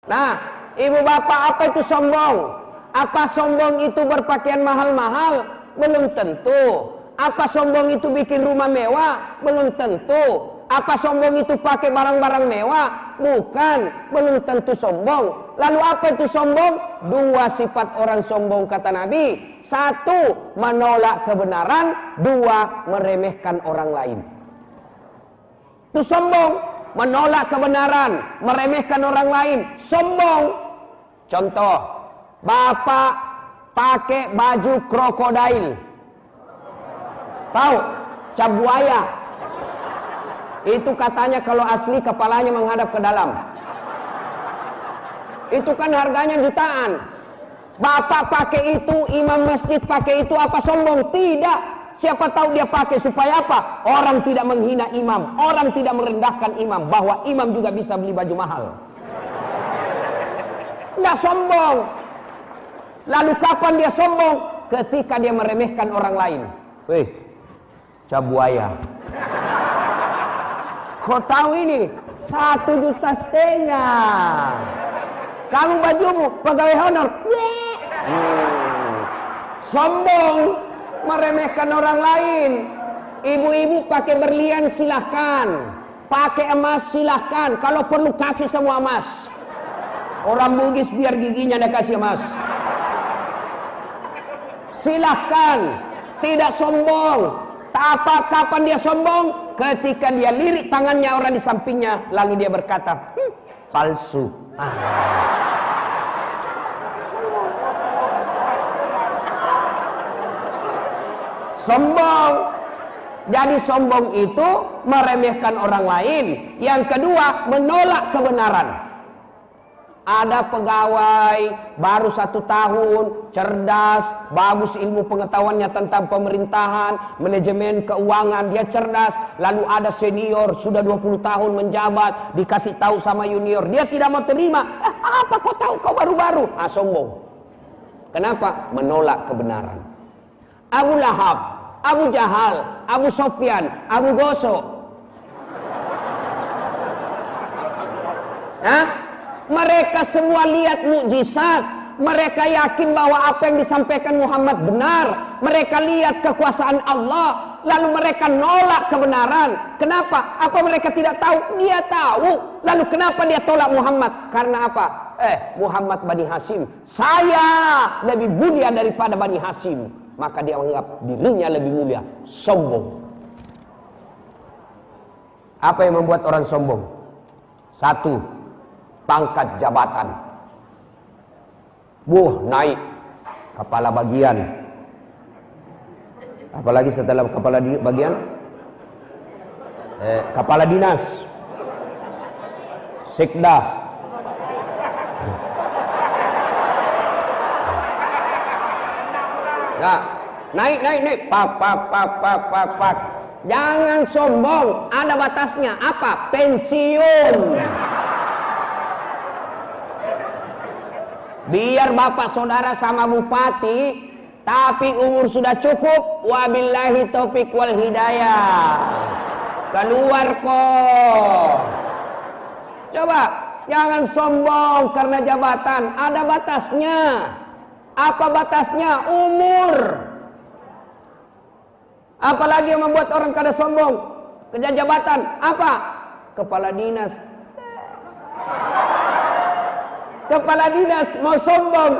Nah, ibu bapak, apa itu sombong? Apa sombong itu berpakaian mahal-mahal? Belum tentu. Apa sombong itu bikin rumah mewah? Belum tentu. Apa sombong itu pakai barang-barang mewah? Bukan, belum tentu sombong. Lalu apa itu sombong? Dua sifat orang sombong kata Nabi. Satu, menolak kebenaran. Dua, meremehkan orang lain. Itu sombong, menolak kebenaran, meremehkan orang lain. Sombong. Contoh, bapak pakai baju krokodil. Tahu? Cap buaya. Itu katanya kalau asli kepalanya menghadap ke dalam. Itu kan harganya jutaan. Bapak pakai itu, imam masjid pakai itu, apa sombong? Tidak. Siapa tahu dia pakai supaya apa? Orang tidak menghina imam, orang tidak merendahkan imam, bahwa imam juga bisa beli baju mahal. Nggak sombong. Lalu kapan dia sombong? Ketika dia meremehkan orang lain. Weh, cap buaya. Kau tahu ini 1,5 juta. Kamu bajumu pegawai honor. Sombong, meremehkan orang lain. Ibu-ibu pakai berlian silahkan, pakai emas silahkan. Kalau perlu kasih semua emas. Orang Bugis biar giginya dia kasih emas. Silahkan, tidak sombong. Apa kapan dia sombong? Ketika dia lirik tangannya orang di sampingnya, lalu dia berkata, palsu. Sombong. Jadi sombong itu meremehkan orang lain. Yang kedua, menolak kebenaran. Ada pegawai baru 1 tahun, cerdas, bagus ilmu pengetahuannya tentang pemerintahan, manajemen keuangan, dia cerdas. Lalu ada senior sudah 20 tahun menjabat, dikasih tahu sama junior, dia tidak mau terima. Apa kau tahu, kau baru-baru? Sombong. Kenapa? Menolak kebenaran. Abu Lahab, Abu Jahal, Abu Sofyan, Abu Gosok. Mereka semua lihat mukjizat. Mereka yakin bahwa apa yang disampaikan Muhammad benar. Mereka lihat kekuasaan Allah. Lalu mereka nolak kebenaran. Kenapa? Apa mereka tidak tahu? Dia tahu. Lalu kenapa dia tolak Muhammad? Karena apa? Muhammad Bani Hashim. Saya lebih mulia daripada Bani Hashim. Maka dia menganggap dirinya lebih mulia. Sombong. Apa yang membuat orang sombong? 1, pangkat jabatan. Naik kepala bagian. Apalagi setelah kepala bagian? Kepala dinas. Sekda. Nah, naik. Pak. Jangan sombong, ada batasnya. Apa? Pensiun. Biar bapak saudara sama bupati, tapi umur sudah cukup. Wabillahi taufik wal hidayah. Keluar kok. Coba, jangan sombong karena jabatan. Ada batasnya. Apa batasnya? Umur. Apalagi yang membuat orang kada sombong? Kerja jabatan. Apa? Kepala dinas. Kepala dinas mau sombong.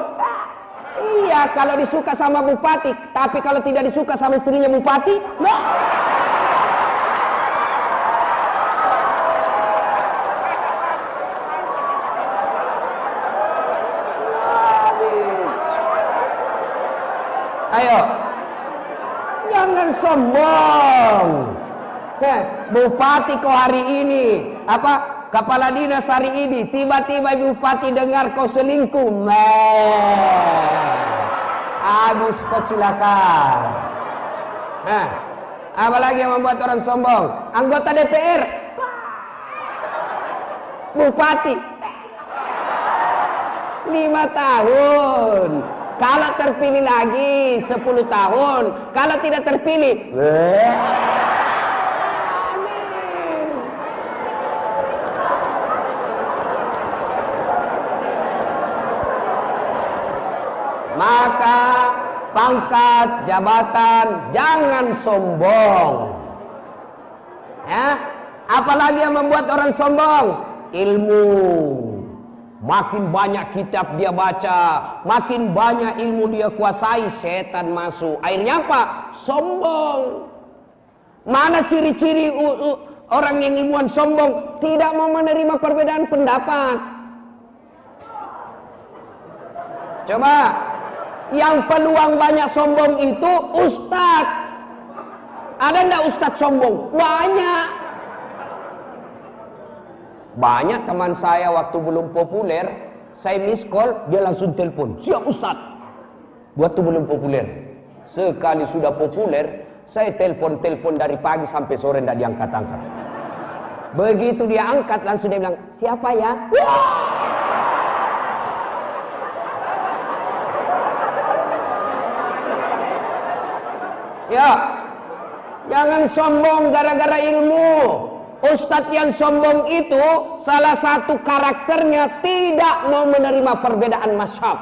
Iya, kalau disuka sama bupati. Tapi kalau tidak disuka sama istrinya bupati, ayo, jangan sombong. Bupati kok hari ini kepala dinas hari ini, tiba-tiba bupati dengar kau selingkuh, habis kau cilaka. Apalagi yang membuat orang sombong? Anggota DPR, bupati, 5 tahun. Kalau terpilih lagi 10 tahun. Kalau tidak terpilih, Maka pangkat, jabatan, jangan sombong. Ya, apalagi yang membuat orang sombong? Ilmu. Makin banyak kitab dia baca, makin banyak ilmu dia kuasai, setan masuk. Akhirnya apa? Sombong. Mana ciri-ciri orang yang ilmuwan sombong? Tidak mau menerima perbedaan pendapat. Coba, yang peluang banyak sombong itu ustadz. Ada enggak ustadz sombong? Banyak. Banyak teman saya waktu belum populer, saya miss call, dia langsung telepon. Siap ustadz. Waktu belum populer. Sekali sudah populer, saya telepon dari pagi sampai sore tidak diangkat-angkat. Begitu dia angkat, langsung dia bilang, siapa ya? Ya, jangan sombong gara-gara ilmu. Ustadz yang sombong itu salah satu karakternya tidak mau menerima perbedaan mazhab.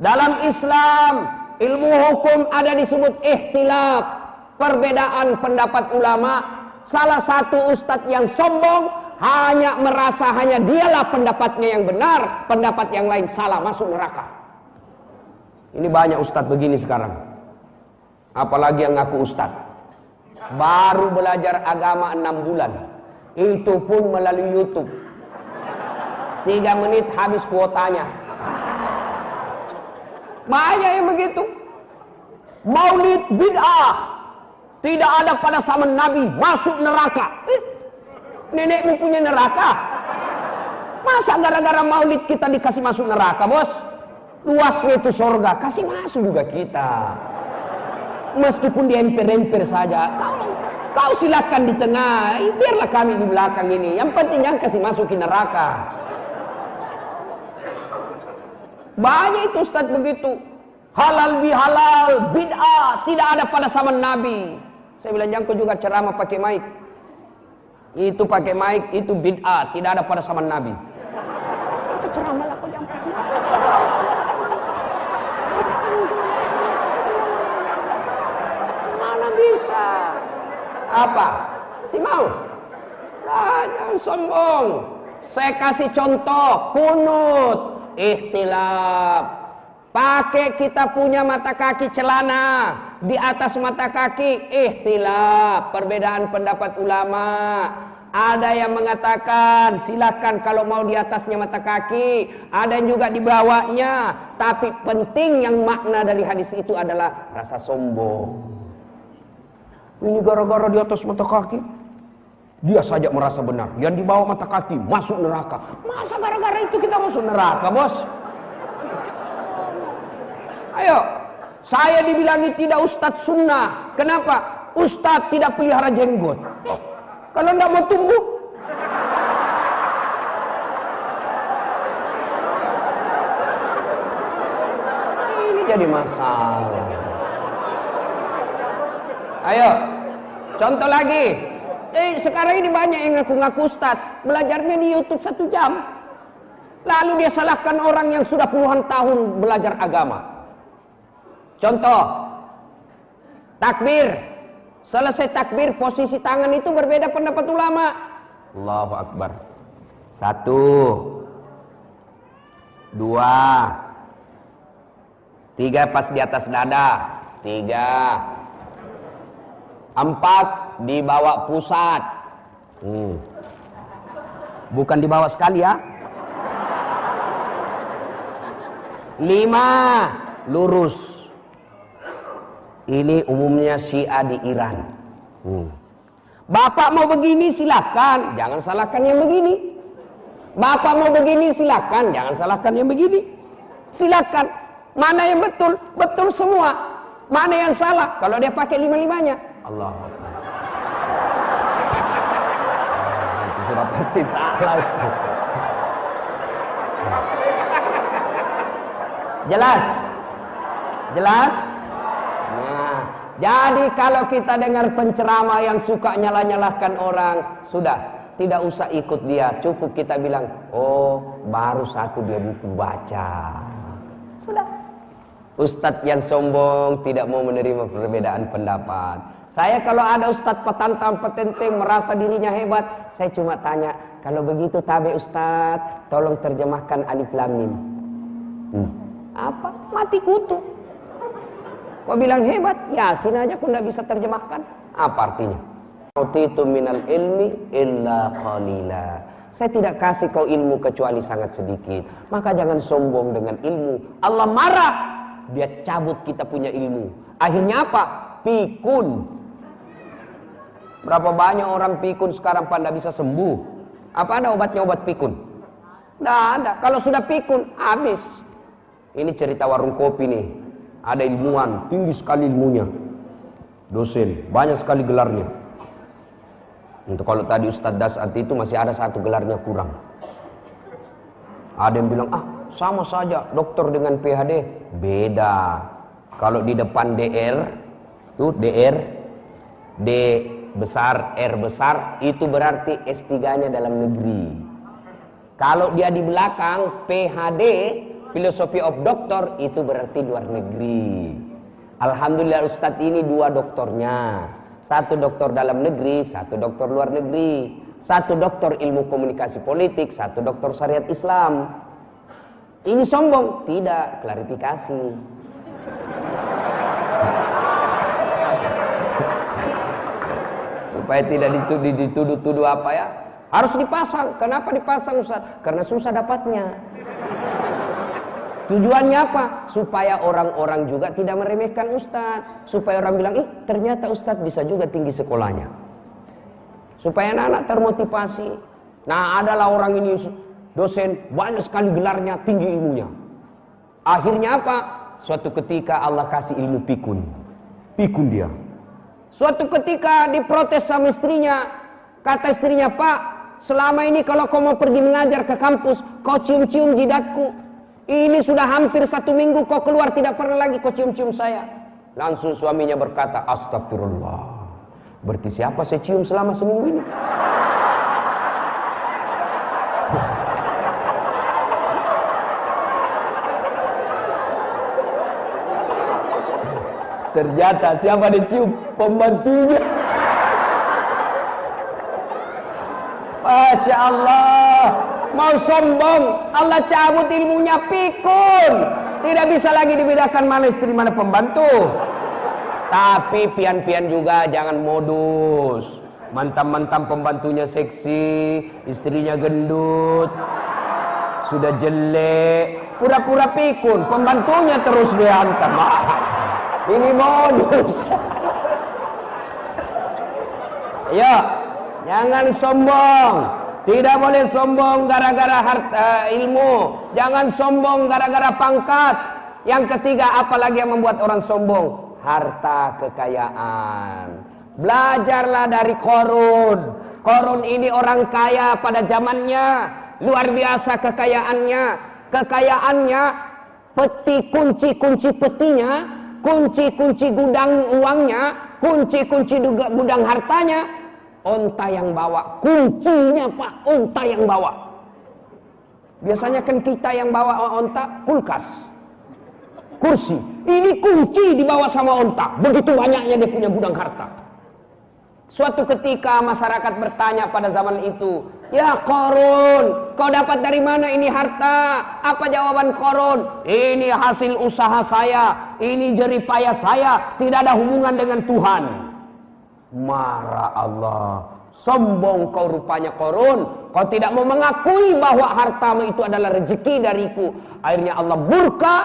Dalam Islam, ilmu hukum ada disebut ikhtilaf, perbedaan pendapat ulama. Salah satu ustadz yang sombong hanya merasa hanya dialah pendapatnya yang benar, pendapat yang lain salah, masuk neraka. Ini banyak ustadz begini sekarang. Apalagi yang ngaku ustadz. Baru belajar agama 6 bulan. Itu pun melalui YouTube. 3 menit habis kuotanya. Banyak yang begitu. Maulid bid'ah. Tidak ada pada zaman Nabi, masuk neraka. Nenekmu punya neraka? Masa gara-gara maulid kita dikasih masuk neraka, bos? Luasnya itu surga, kasih masuk juga kita. Meskipun di emper-emper saja, kau silakan di tengah, biarlah kami di belakang ini. Yang penting jangan kasih masukin neraka. Banyak itu ustadz begitu. Halal bihalal, bid'ah, tidak ada pada zaman Nabi. Saya bilang jangan kau juga ceramah pakai mic. Itu pakai mic, itu bid'ah, tidak ada pada zaman Nabi. Itu ceramah lah kau jangan pakai mic. Bisa apa? Si mau? Jangan sombong. Saya kasih contoh kunut, ikhtilaf. Pakai kita punya mata kaki celana, di atas mata kaki ikhtilaf, perbedaan pendapat ulama. Ada yang mengatakan silakan kalau mau di atasnya mata kaki, ada yang juga di bawahnya. Tapi penting yang makna dari hadis itu adalah rasa sombong. Ini gara-gara di atas mata kaki, dia saja merasa benar. Yang di bawah mata kaki masuk neraka. Masa gara-gara itu kita masuk neraka, bos? Ayo, saya dibilangi tidak ustadz sunnah. Kenapa? Ustadz tidak pelihara jenggot. Kalau tidak mau tumbuh, ini jadi masalah. Ayo, contoh lagi. Sekarang ini banyak yang ngaku-ngaku ustadz, belajarnya di YouTube 1 jam. Lalu dia salahkan orang yang sudah puluhan tahun belajar agama. Contoh, takbir. Selesai takbir, posisi tangan itu berbeda pendapat ulama. Allahu Akbar. 1, 2, 3 pas di atas dada. 3, 4 dibawa pusat. Bukan dibawa sekali ya. 5 lurus. Ini umumnya Syiah di Iran. Bapak mau begini silakan, jangan salahkan yang begini. Bapak mau begini silakan, jangan salahkan yang begini. Silakan. Mana yang betul? Betul semua. Mana yang salah? Kalau dia pakai 5-5-nya. Allah. Itu sudah pasti salah. Jelas? Jelas? Nah, jadi kalau kita dengar penceramah yang suka nyalah-nyalahkan orang, sudah, tidak usah ikut dia. Cukup kita bilang, oh baru 1 dia buku baca. Sudah. Ustadz yang sombong tidak mau menerima perbedaan pendapat. Saya kalau ada ustadz petantang petenteng merasa dirinya hebat, saya cuma tanya, kalau begitu tabe ustadz, tolong terjemahkan alif lam mim. Apa? Mati kutu. Kau bilang hebat, Yasin aja kau tidak bisa terjemahkan. Apa artinya? Utitu minal ilmi illa qalila. Saya tidak kasih kau ilmu kecuali sangat sedikit. Maka jangan sombong dengan ilmu. Allah marah, dia cabut kita punya ilmu. Akhirnya apa? Pikun. Berapa banyak orang pikun sekarang pada bisa sembuh? Apa ada obatnya obat pikun? Tidak ada. Kalau sudah pikun, habis. Ini cerita warung kopi nih. Ada ilmuwan, tinggi sekali ilmunya. Dosen, banyak sekali gelarnya. Untuk kalau tadi Ustadz Dasat itu masih ada satu gelarnya kurang. Ada yang bilang, sama saja dokter dengan PhD. Beda. Kalau di depan DR, tuh DR, D besar, R besar, itu berarti S3-nya dalam negeri. Kalau dia di belakang PhD, Philosophy of Doctor, itu berarti luar negeri. Alhamdulillah Ustadz ini 2 doktornya. 1 doktor dalam negeri, 1 doktor luar negeri. 1 doktor ilmu komunikasi politik, 1 doktor syariat Islam. Ini sombong? Tidak, klarifikasi. Supaya tidak dituduh-tuduh apa ya. Harus dipasang. Kenapa dipasang Ustaz? Karena susah dapatnya. Tujuannya apa? Supaya orang-orang juga tidak meremehkan Ustadz. Supaya orang bilang, ternyata Ustadz bisa juga tinggi sekolahnya. Supaya anak-anak termotivasi. Nah, adalah orang ini dosen, banyak sekali gelarnya, tinggi ilmunya. Akhirnya apa? Suatu ketika Allah kasih ilmu pikun. Pikun dia. Suatu ketika diprotes sama istrinya. Kata istrinya, Pak, selama ini kalau kau mau pergi mengajar ke kampus, kau cium-cium jidatku. Ini sudah hampir 1 minggu kau keluar tidak pernah lagi kau cium-cium saya. Langsung suaminya berkata, astagfirullah. Berarti siapa saya cium selama seminggu ini? Ternyata siapa dicium? Pembantunya. Masya Allah. Mau sombong, Allah cabut ilmunya, pikun. Tidak bisa lagi dibedakan mana istri mana pembantu. Tapi pian-pian juga jangan modus. Mantam-mantam pembantunya seksi, istrinya gendut, sudah jelek, pura-pura pikun, pembantunya terus dihantam. Ini modus. Ya, jangan sombong. Tidak boleh sombong gara-gara harta ilmu. Jangan sombong gara-gara pangkat. Yang ketiga, apalagi yang membuat orang sombong? Harta kekayaan. Belajarlah dari Qarun. Qarun ini orang kaya pada zamannya. Luar biasa kekayaannya. Kekayaannya, peti kunci-kunci petinya, kunci-kunci gudang uangnya, kunci-kunci gudang hartanya. Onta yang bawa, kuncinya Pak, onta yang bawa. Biasanya kan kita yang bawa onta, kulkas, kursi. Ini kunci dibawa sama onta. Begitu banyaknya dia punya gudang harta. Suatu ketika masyarakat bertanya pada zaman itu, ya Qarun, kau dapat dari mana ini harta? Apa jawaban Qarun? Ini hasil usaha saya, ini jeripaya saya, tidak ada hubungan dengan Tuhan. Marah Allah. Sombong kau rupanya Qarun. Kau tidak mau mengakui bahwa hartamu itu adalah rezeki dariku. Akhirnya Allah murka.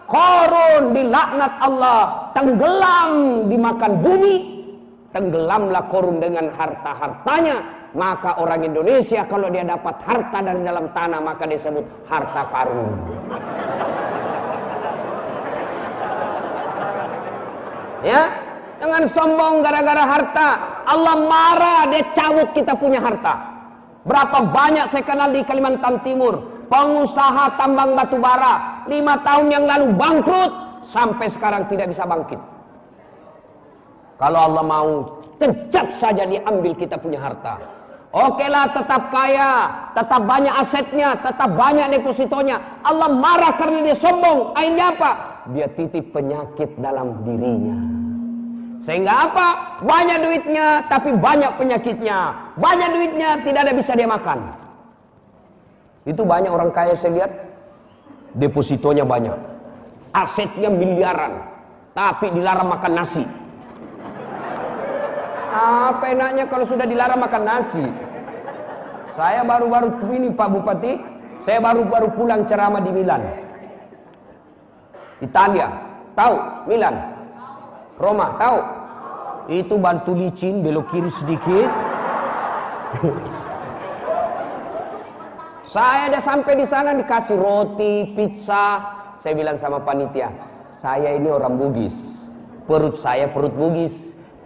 Qarun dilaknat Allah. Tenggelam dimakan bumi. Tenggelamlah Qarun dengan harta-hartanya. Maka orang Indonesia kalau dia dapat harta dari dalam tanah, maka disebut harta karun. Ya, jangan sombong gara-gara harta. Allah marah, dia cabut kita punya harta. Berapa banyak saya kenal di Kalimantan Timur, pengusaha tambang batu bara, 5 tahun yang lalu bangkrut, sampai sekarang tidak bisa bangkit. Kalau Allah mau, kejap saja diambil kita punya harta. Oke lah, tetap kaya, tetap banyak asetnya, tetap banyak depositonya. Allah marah karena dia sombong. Akhirnya apa? Dia titip penyakit dalam dirinya. Sehingga apa? Banyak duitnya, tapi banyak penyakitnya. Banyak duitnya, tidak ada bisa dia makan. Itu banyak orang kaya saya lihat, depositonya banyak, asetnya miliaran, tapi dilarang makan nasi. Apa enaknya kalau sudah dilarang makan nasi? Saya baru-baru ini Pak Bupati, saya baru-baru pulang ceramah di Milan, Italia. Tahu Milan? Roma, tahu? Itu Bantu licin, belok kiri sedikit. Saya udah sampai di sana dikasih roti, pizza. Saya bilang sama panitia, saya ini orang Bugis, perut saya perut Bugis,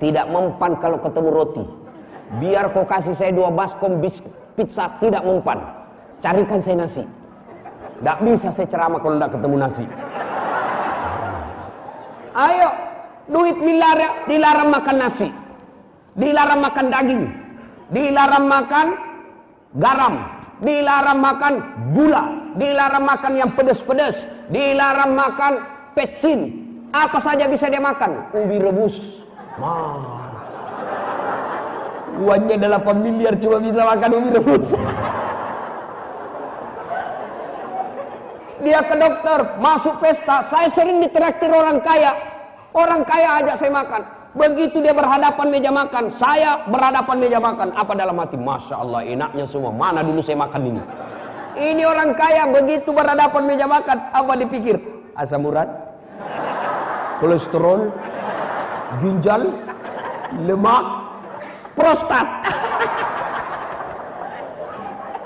tidak mempan kalau ketemu roti. Biar kau kasih saya 2 baskom pizza, tidak mempan. Carikan saya nasi. Tidak bisa saya ceramah kalau tidak ketemu nasi. Ayo, duit miliar dilarang makan nasi, dilarang makan daging, dilarang makan garam, dilarang makan gula, dilarang makan yang pedas-pedas, dilarang makan petsin. Apa saja bisa dia makan. Ubi rebus. Uangnya 8 miliar cuma bisa makan ubi rebus. Dia ke dokter, masuk pesta. Saya sering ditraktir orang kaya. Orang kaya ajak saya makan. Begitu dia berhadapan meja makan, saya berhadapan meja makan. Apa dalam hati? Masya Allah, enaknya semua. Mana dulu saya makan ini? Ini orang kaya begitu berhadapan meja makan. Apa dipikir? Asam urat, kolesterol, ginjal, lemak, prostat.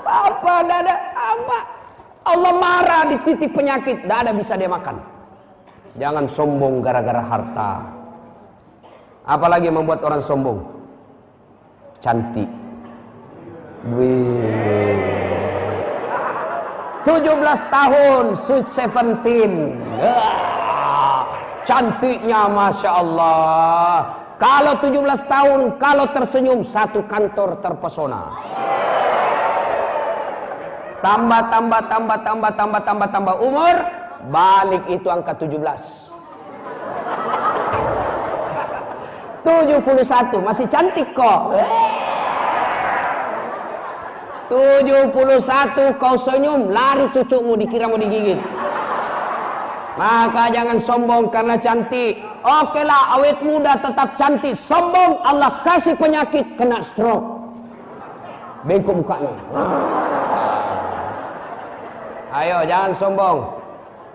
Apa dada? Apa? Allah marah, dititip penyakit, tidak ada bisa dia makan. Jangan sombong gara-gara harta. Apalagi yang membuat orang sombong? Cantik. 17 tahun, sweet 17. Cantiknya Masya Allah. Kalau 17 tahun, kalau tersenyum, satu kantor terpesona. Tambah umur, balik itu angka 17. 71, masih cantik kok. 71 kau senyum, lari cucumu dikira mau digigit. Maka jangan sombong karena cantik. Oke lah, awet muda tetap cantik. Sombong, Allah kasih penyakit, kena stroke, bengkok mukanya. Ayo jangan sombong.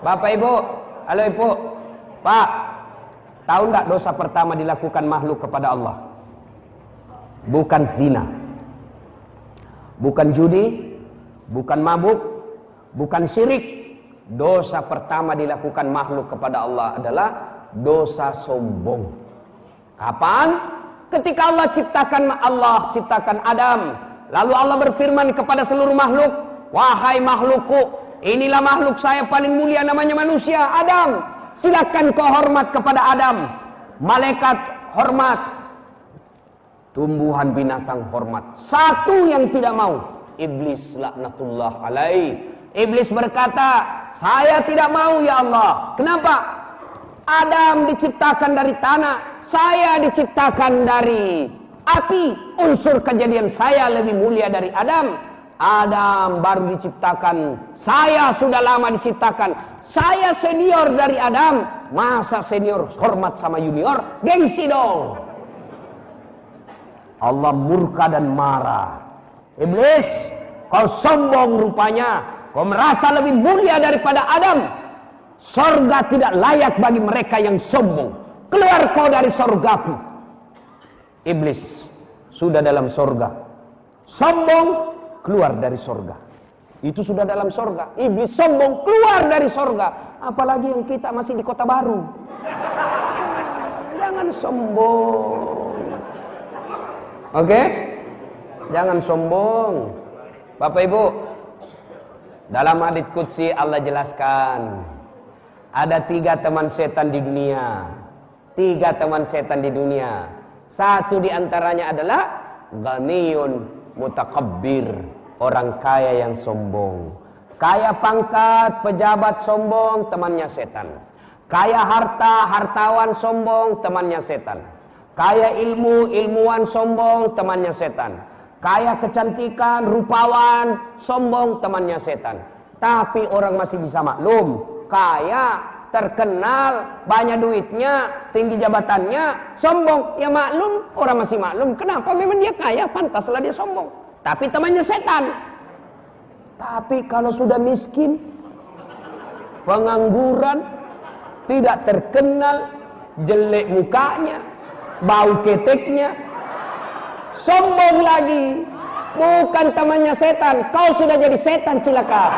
Bapak Ibu, halo Ibu, Pak, tahu enggak dosa pertama dilakukan makhluk kepada Allah? Bukan zina, bukan judi, bukan mabuk, bukan syirik. Dosa pertama dilakukan makhluk kepada Allah adalah dosa sombong. Kapan? Ketika Allah ciptakan Adam. Lalu Allah berfirman kepada seluruh makhluk, wahai makhlukku, inilah makhluk saya paling mulia, namanya manusia, Adam. Silakan kau hormat kepada Adam. Malaikat hormat, tumbuhan binatang hormat. Satu yang tidak mau, iblis laknatullah alaih. Iblis berkata, saya tidak mau ya Allah. Kenapa? Adam diciptakan dari tanah, saya diciptakan dari api. Unsur kejadian saya lebih mulia dari Adam. Adam baru diciptakan, saya sudah lama diciptakan. Saya senior dari Adam. Masa senior hormat sama junior? Gengsi dong. Allah murka dan marah. Iblis, kau sombong rupanya. Kau merasa lebih mulia daripada Adam. Sorga tidak layak bagi mereka yang sombong. Keluar kau dari sorgaku. Iblis sudah dalam sorga. Sombong, keluar dari sorga. Itu sudah dalam sorga. Iblis sombong, keluar dari sorga. Apalagi yang kita masih di Kota Baru. Jangan sombong. Oke? Jangan sombong. Bapak Ibu, dalam hadits qudsi Allah jelaskan, ada 3 teman setan di dunia. 3 teman setan di dunia. Satu di antaranya adalah ghaniyun Mutakabbir, orang kaya yang sombong. Kaya pangkat, pejabat sombong, temannya setan. Kaya harta, hartawan sombong, temannya setan. Kaya ilmu, ilmuwan sombong, temannya setan. Kaya kecantikan, rupawan, sombong, temannya setan. Tapi orang masih bisa maklum. Kaya, terkenal, banyak duitnya, tinggi jabatannya, sombong. Ya maklum, orang masih maklum. Kenapa? Memang dia kaya, pantaslah dia sombong. Tapi temannya setan. Tapi kalau sudah miskin, pengangguran, tidak terkenal, jelek mukanya, bau keteknya, sombong lagi. Bukan temannya setan, kau sudah jadi setan, cilaka.